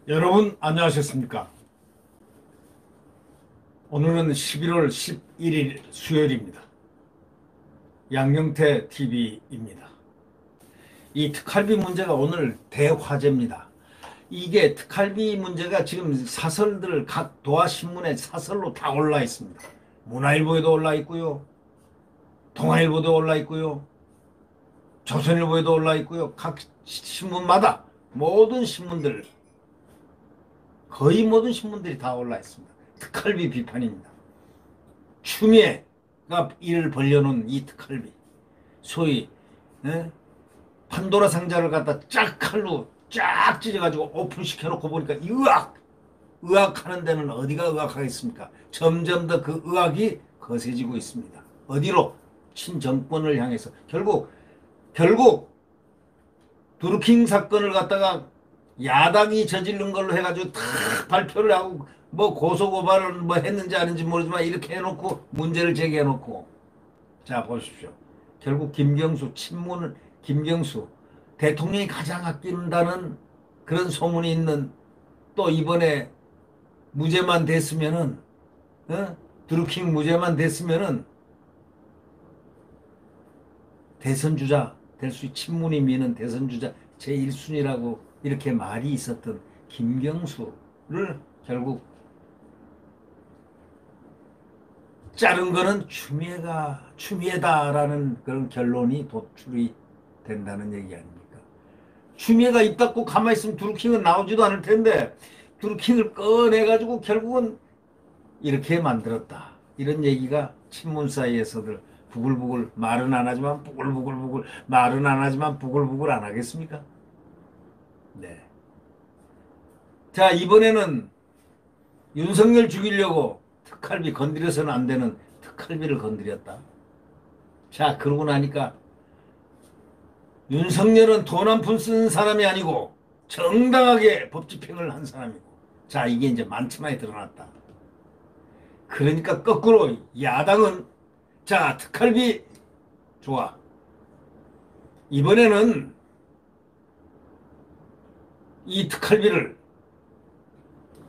여러분 안녕하셨습니까? 오늘은 11월 11일 수요일입니다. 양경태 TV입니다. 이 특활비 문제가 오늘 대화제입니다. 이게 특활비 문제가 지금 사설들 각 도화신문에 사설로 다 올라 있습니다. 문화일보에도 올라 있고요. 동아일보도 올라 있고요. 조선일보에도 올라 있고요. 각 신문마다 모든 신문들 거의 모든 신문들이 다 올라 있습니다. 특활비 비판입니다. 추미애가 이를 벌려놓은 이 특활비, 소위 판도라 상자를 갖다 쫙 칼로 쫙 찢어가지고 오픈시켜놓고 보니까 의학하는 데는 어디가 의학하겠습니까? 점점 더 그 의학이 거세지고 있습니다. 어디로? 친정권을 향해서. 결국 드루킹 사건을 갖다가 야당이 저지른 걸로 해가지고 다 발표를 하고 뭐 고소고발을 뭐 했는지 아닌지 모르지만 이렇게 해놓고 문제를 제기해놓고, 자 보십시오. 결국 김경수 대통령이 가장 아낀다는 그런 소문이 있는, 또 이번에 무죄만 됐으면은 드루킹 무죄만 됐으면은 대선주자 될 수, 친문이 미는 대선주자 제1순위라고 이렇게 말이 있었던 김경수를 결국 자른 거는 추미애다라는 그런 결론이 도출이 된다는 얘기 아닙니까? 추미애가 입 닫고 가만히 있으면 드루킹은 나오지도 않을 텐데 드루킹을 꺼내가지고 결국은 이렇게 만들었다, 이런 얘기가 친문 사이에서들 부글부글, 말은 안 하지만 부글부글, 말은 안 하지만 부글부글 안 하겠습니까? 네. 자, 이번에는 윤석열 죽이려고 특활비, 건드려서는 안 되는 특활비를 건드렸다. 자, 그러고 나니까 윤석열은 돈 한 푼 쓰는 사람이 아니고 정당하게 법 집행을 한 사람이고, 자, 이게 이제 만천하에 드러났다. 그러니까 거꾸로 야당은, 자, 특활비 좋아. 이번에는 이 특활비를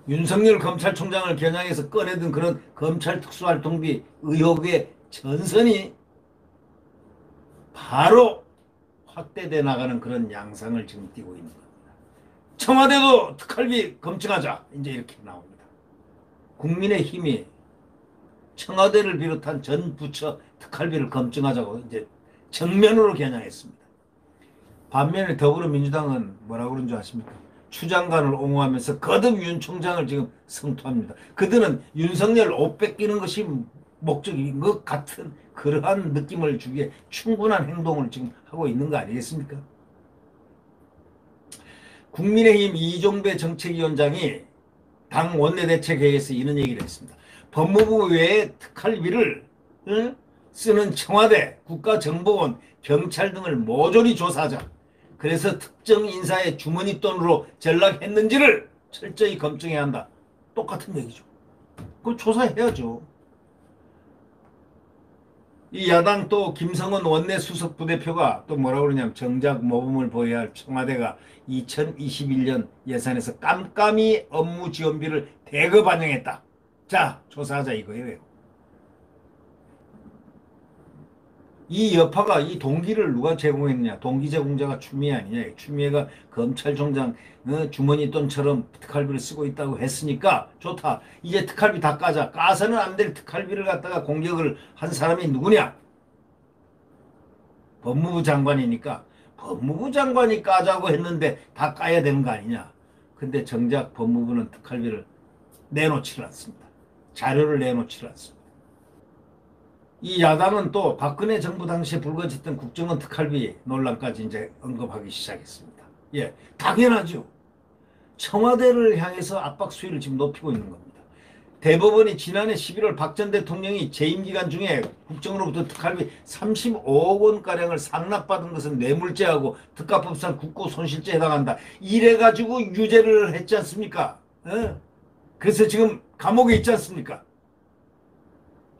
윤석열 검찰총장을 겨냥해서 꺼내든 그런 검찰 특수활동비 의혹의 전선이 바로 확대돼 나가는 그런 양상을 지금 띠고 있는 겁니다. 청와대도 특활비 검증하자, 이제 이렇게 나옵니다. 국민의힘이 청와대를 비롯한 전 부처 특활비를 검증하자고 이제 정면으로 겨냥했습니다. 반면에 더불어민주당은 뭐라고 그런 줄 아십니까? 추 장관을 옹호하면서 거듭 윤 총장을 지금 성토합니다. 그들은 윤석열 옷 뺏기는 것이 목적인 것 같은 그러한 느낌을 주기에 충분한 행동을 지금 하고 있는 거 아니겠습니까? 국민의힘 이종배 정책위원장이 당 원내대책회의에서 이런 얘기를 했습니다. 법무부 외에 특활비를 쓰는 청와대, 국가정보원, 경찰 등을 모조리 조사하자. 그래서 특정 인사의 주머니 돈으로 전락했는지를 철저히 검증해야 한다. 똑같은 얘기죠. 그걸 조사해야죠. 이 야당 또 김성은 원내 수석 부대표가 또 뭐라고 그러냐면, 정작 모범을 보여야 할 청와대가 2021년 예산에서 깜깜이 업무 지원비를 대거 반영했다. 자, 조사하자 이거예요. 이 여파가, 이 동기를 누가 제공했느냐? 동기 제공자가 추미애 아니냐? 추미애가 검찰총장 주머니 돈처럼 특활비를 쓰고 있다고 했으니까 좋다. 이제 특활비 다 까자. 까서는 안 될 특활비를 갖다가 공격을 한 사람이 누구냐? 법무부 장관이니까 법무부 장관이 까자고 했는데 다 까야 되는 거 아니냐? 근데 정작 법무부는 특활비를 내놓지를 않습니다. 자료를 내놓지를 않습니다. 이 야당은 또 박근혜 정부 당시에 불거졌던 국정원 특활비 논란까지 이제 언급하기 시작했습니다. 예, 당연하죠. 청와대를 향해서 압박 수위를 지금 높이고 있는 겁니다. 대법원이 지난해 11월 박 전 대통령이 재임 기간 중에 국정으로부터 특활비 35억 원가량을 상납받은 것은 뇌물죄하고 특가법상 국고손실죄에 해당한다, 이래가지고 유죄를 했지 않습니까? 그래서 지금 감옥에 있지 않습니까?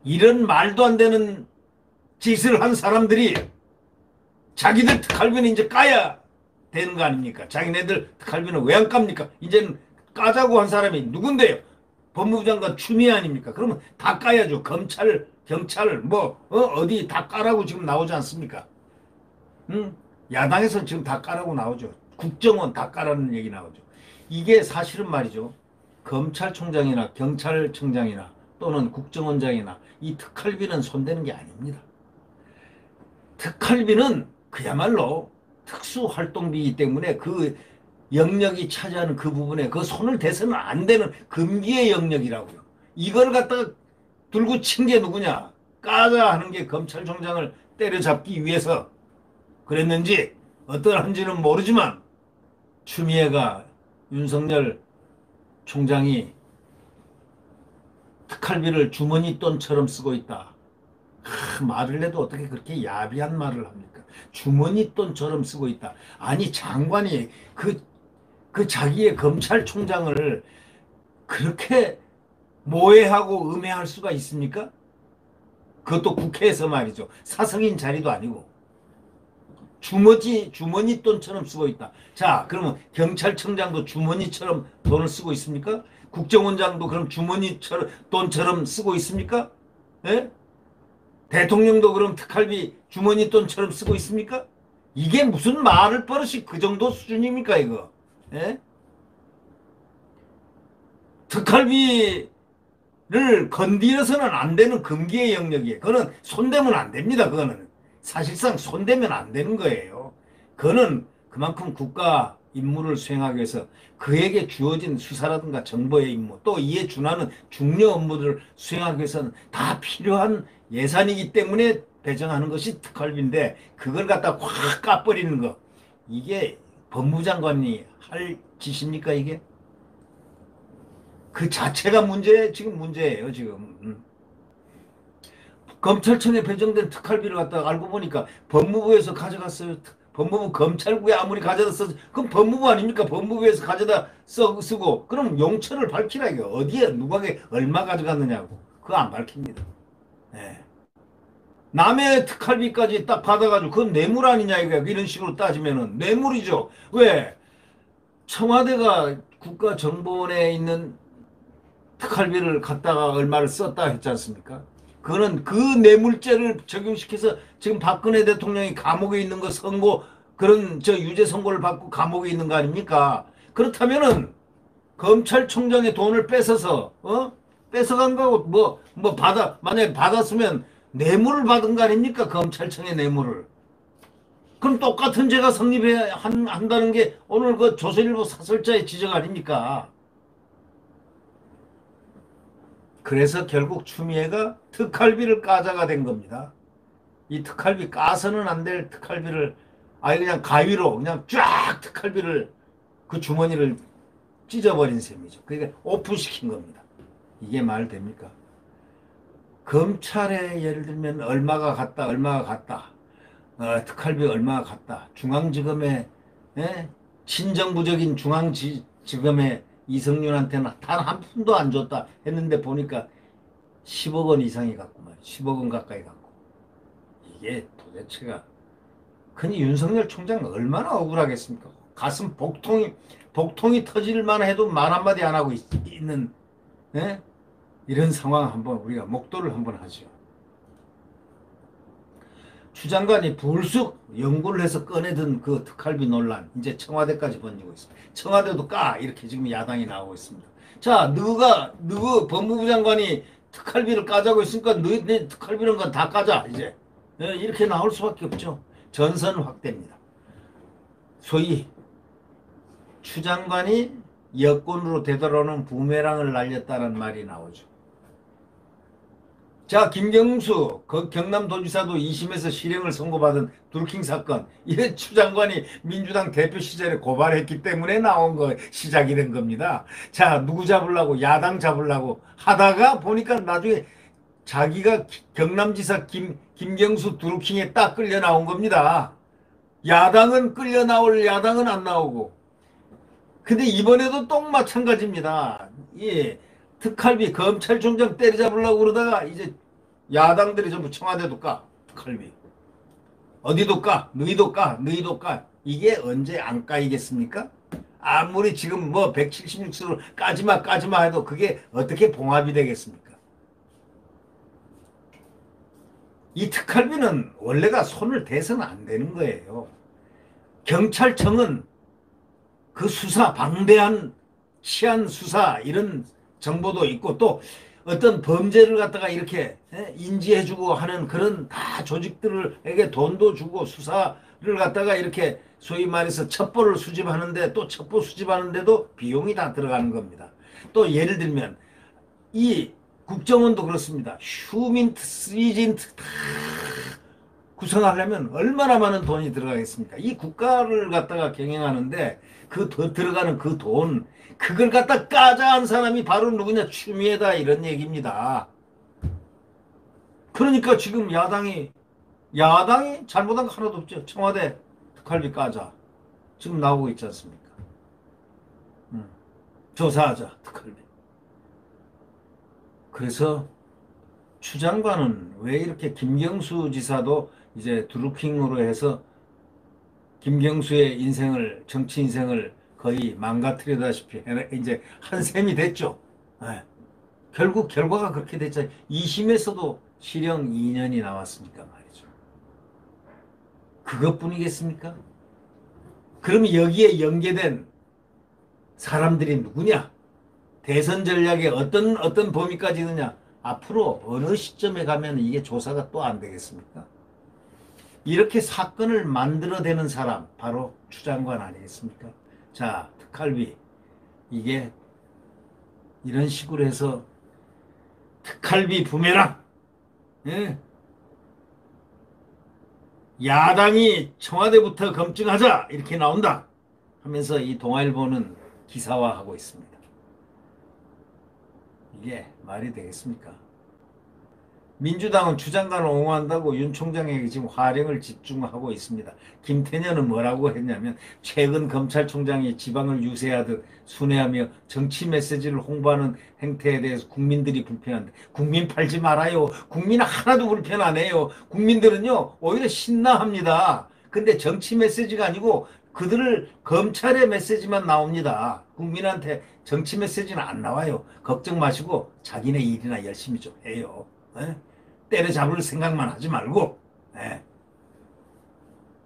이런 말도 안 되는 짓을 한 사람들이 자기들 특활비는 이제 까야 되는 거 아닙니까? 자기네들 특활비는 왜 안 깝니까? 이제는 까자고 한 사람이 누군데요? 법무부 장관 추미애 아닙니까? 그러면 다 까야죠. 검찰, 경찰, 어디 다 까라고 지금 나오지 않습니까? 응? 야당에서는 지금 다 까라고 나오죠. 국정원 다 까라는 얘기 나오죠. 이게 사실은 말이죠. 검찰총장이나 경찰청장이나 또는 국정원장이나 이 특활비는 손대는 게 아닙니다. 특활비는 그야말로 특수활동비이기 때문에 그 영역이 차지하는 그 부분에 그 손을 대서는 안 되는 금기의 영역이라고요. 이걸 갖다가 들고 친 게 누구냐? 까자 하는 게 검찰총장을 때려잡기 위해서 그랬는지 어떠한지는 모르지만 추미애가 윤석열 총장이 특활비를 주머니 돈처럼 쓰고 있다. 말을 해도 어떻게 그렇게 야비한 말을 합니까? 주머니 돈처럼 쓰고 있다. 아니 장관이 그 자기의 검찰총장을 그렇게 모해하고 음해할 수가 있습니까? 그것도 국회에서 말이죠. 사석인 자리도 아니고. 주머니 돈처럼 쓰고 있다. 자, 그러면 경찰청장도 주머니처럼 돈을 쓰고 있습니까? 국정원장도 그럼 돈처럼 쓰고 있습니까? 예? 대통령도 그럼 특활비 주머니 돈처럼 쓰고 있습니까? 이게 무슨 말을 버릇이 그 정도 수준입니까, 이거? 예? 특활비를 건드려서는 안 되는 금기의 영역이에요. 그거는 손대면 안 됩니다, 그거는. 사실상 손대면 안 되는 거예요. 그거는 그만큼 국가 임무를 수행하기 위해서 그에게 주어진 수사라든가 정보의 임무 또 이에 준하는 중요 업무들을 수행하기 위해서는 다 필요한 예산이기 때문에 배정하는 것이 특활비인데 그걸 갖다 확 까버리는 거 이게 법무장관이 할 짓입니까 이게? 그 자체가 지금 문제예요 지금. 검찰청에 배정된 특활비를 갖다가 알고 보니까 법무부에서 가져갔어요. 법무부 검찰국에 아무리 가져다 써서 그럼 법무부 아닙니까? 법무부에서 가져다 쓰고 그럼 용처를 밝히라 이거 어디에 누구에게 얼마 가져갔느냐고 그거 안 밝힙니다. 네. 남의 특활비까지 딱 받아가지고 그건 뇌물 아니냐 이거 이런 식으로 따지면은 뇌물이죠. 왜? 청와대가 국가정보원에 있는 특활비를 갖다가 얼마를 썼다 했지 않습니까? 그거는 그 뇌물죄를 적용시켜서 지금 박근혜 대통령이 감옥에 있는 거 선고 그런 유죄 선고를 받고 감옥에 있는 거 아닙니까? 그렇다면은 검찰총장의 돈을 뺏어서 뺏어간 거고 만약에 받았으면 뇌물을 받은 거 아닙니까? 검찰청의 뇌물을. 그럼 똑같은 죄가 성립해야 한다는 게 오늘 그 조선일보 사설자의 지적 아닙니까? 그래서 결국 추미애가 특활비를 까자가 된 겁니다. 이 특활비 까서는 안 될 특활비를 아예 그냥 가위로 그냥 쫙 특활비를 그 주머니를 찢어버린 셈이죠. 그러니까 오픈시킨 겁니다. 이게 말 됩니까? 검찰에 예를 들면 얼마가 갔다 특활비 얼마가 갔다 중앙지검에 친정부적인 중앙지검에 이성윤한테는 단 한 푼도 안 줬다 했는데 보니까 10억 원 이상이 갔구만. 10억 원 가까이 갔고. 이게 도대체가 그니 윤석열 총장 얼마나 억울하겠습니까? 가슴 복통이 터질만 해도 말 한마디 안 하고 있는 이런 상황 한번 우리가 목도를 한번 하죠. 추 장관이 불쑥 연구를 해서 꺼내든 그 특활비 논란 이제 청와대까지 번지고 있습니다. 청와대도 까 이렇게 지금 야당이 나오고 있습니다. 자, 누구 법무부 장관이 특활비를 까자고 있으니까 너희 특활비는 건 다 까자 이제 이렇게 나올 수밖에 없죠. 전선 확대입니다. 소위 추 장관이 여권으로 되돌아오는 부메랑을 날렸다는 말이 나오죠. 자, 김경수 경남도지사도 2심에서 실형을 선고받은 드루킹 사건 이래 추 장관이 민주당 대표 시절에 고발했기 때문에 나온 거 시작이 된 겁니다. 자, 누구 잡으려고 야당 잡으려고 하다가 보니까 나중에 자기가 경남지사 김경수 드루킹에 딱 끌려 나온 겁니다. 야당은 끌려 나올 야당은 안 나오고 근데 이번에도 똥 마찬가지입니다. 예. 특활비 검찰총장 때려잡으려고 그러다가 이제 야당들이 전부 청와대도 까 특활비 어디도 까 너희도 까 이게 언제 안 까이겠습니까? 아무리 지금 뭐 176수로 까지마 해도 그게 어떻게 봉합이 되겠습니까? 이 특활비는 원래가 손을 대서는 안 되는 거예요. 경찰청은 그 수사, 방대한 치안 수사 이런 정보도 있고 또 어떤 범죄를 갖다가 이렇게 인지해주고 하는 그런 다 조직들에게 돈도 주고 수사를 갖다가 이렇게 소위 말해서 첩보를 수집하는데 또 첩보 수집하는데도 비용이 다 들어가는 겁니다. 또 예를 들면 이 국정원도 그렇습니다. 휴민트, 시진트 다 구성하려면 얼마나 많은 돈이 들어가겠습니까? 이 국가를 갖다가 경영하는데 그 들어가는 그 돈, 그걸 갖다 까자한 사람이 바로 누구냐? 추미애다 이런 얘기입니다. 그러니까 지금 야당이 잘못한 거 하나도 없죠. 청와대 특활비 까자. 지금 나오고 있지 않습니까? 조사하자 특활비. 그래서 추 장관은 왜 이렇게 김경수 지사도 이제 드루킹으로 해서 김경수의 인생을, 정치 인생을 거의 망가뜨리다시피 이제 한 셈이 됐죠. 네. 결국 결과가 그렇게 됐잖아요. 2심에서도 실형 2년이 나왔으니까 말이죠. 그것뿐이겠습니까? 그러면 여기에 연계된 사람들이 누구냐? 대선 전략에 어떤 범위까지 있느냐? 앞으로 어느 시점에 가면 이게 조사가 또 안 되겠습니까? 이렇게 사건을 만들어내는 사람 바로 추 장관 아니겠습니까? 자, 특활비 이게 이런 식으로 해서 특활비 부메랑 예? 야당이 청와대부터 검증하자 이렇게 나온다 하면서 이 동아일보는 기사화하고 있습니다. 이게 말이 되겠습니까? 민주당은 추 장관을 옹호한다고 윤 총장에게 지금 화력을 집중하고 있습니다. 김태년은 뭐라고 했냐면 최근 검찰총장이 지방을 유세하듯 순회하며 정치 메시지를 홍보하는 행태에 대해서 국민들이 불편한데 국민 팔지 말아요. 국민 하나도 불편 안 해요. 국민들은요 오히려 신나합니다. 근데 정치 메시지가 아니고 그들을 검찰의 메시지만 나옵니다. 국민한테 정치 메시지는 안 나와요. 걱정 마시고 자기네 일이나 열심히 좀 해요. 에? 때려잡을 생각만 하지 말고 에.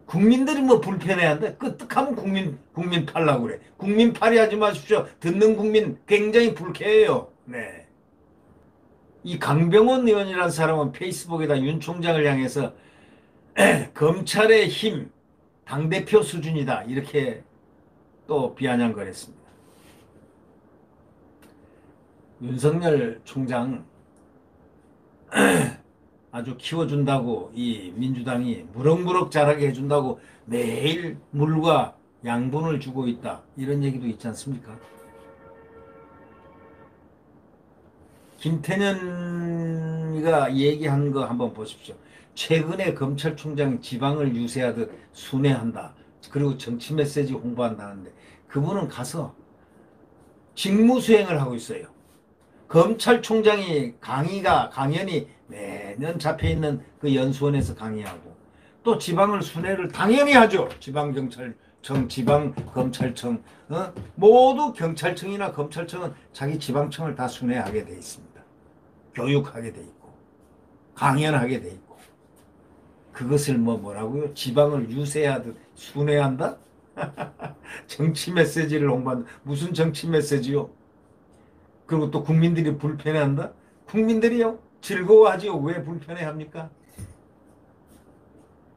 국민들이 뭐 불편해한데 끄떡하면 국민 팔라고 그래. 국민 팔이 하지 마십시오. 듣는 국민 굉장히 불쾌해요. 네. 이 강병원 의원이라는 사람은 페이스북에다 윤 총장을 향해서 검찰의 힘 당대표 수준이다 이렇게 또 비아냥거렸습니다. 윤석열 총장 아주 키워준다고 이 민주당이 무럭무럭 자라게 해준다고 매일 물과 양분을 주고 있다 이런 얘기도 있지 않습니까? 김태년이가 얘기한 거 한번 보십시오. 최근에 검찰총장이 지방을 유세하듯 순회한다. 그리고 정치 메시지 홍보한다는데 그분은 가서 직무수행을 하고 있어요. 검찰총장이 강연이 매년 잡혀있는 그 연수원에서 강의하고 또 지방을 순회를 당연히 하죠. 지방경찰청, 지방검찰청 모두 경찰청이나 검찰청은 자기 지방청을 다 순회하게 돼 있습니다. 교육하게 돼 있고 강연하게 돼 있고 그것을 뭐라고요? 지방을 유세하듯 순회한다? 정치 메시지를 홍보한다. 무슨 정치 메시지요? 그리고 또 국민들이 불편해한다? 국민들이요? 즐거워하지요. 왜 불편해합니까?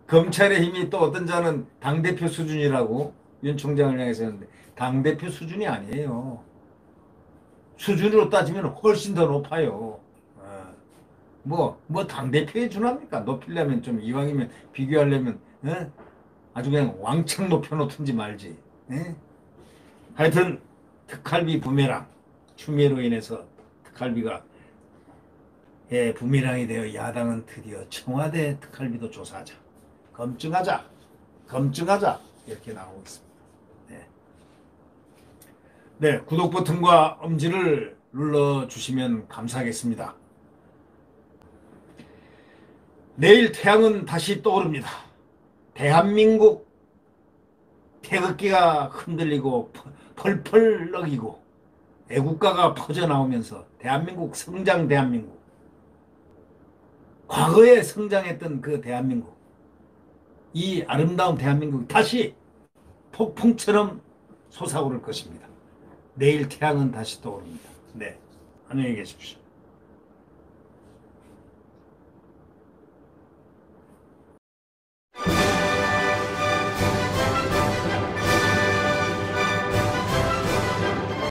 검찰의 힘이 또 어떤 자는 당대표 수준이라고 윤 총장을 향해서 했는데 당대표 수준이 아니에요. 수준으로 따지면 훨씬 더 높아요. 뭐 당대표에 준합니까? 높이려면 좀 이왕이면 비교하려면 아주 그냥 왕창 높여놓든지 말지. 하여튼 특활비 부메랑 추미애로 인해서 특활비가 부메랑이 되어 야당은 드디어 청와대 특활비도 조사하자. 검증하자 이렇게 나오고 있습니다. 네. 네, 구독 버튼과 엄지를 눌러주시면 감사하겠습니다. 내일 태양은 다시 떠오릅니다. 대한민국 태극기가 흔들리고 펄펄 먹이고 애국가가 퍼져나오면서 대한민국 성장 대한민국 과거에 성장했던 그 대한민국 이 아름다운 대한민국이 다시 폭풍처럼 솟아오를 것입니다. 내일 태양은 다시 떠오릅니다. 네, 안녕히 계십시오.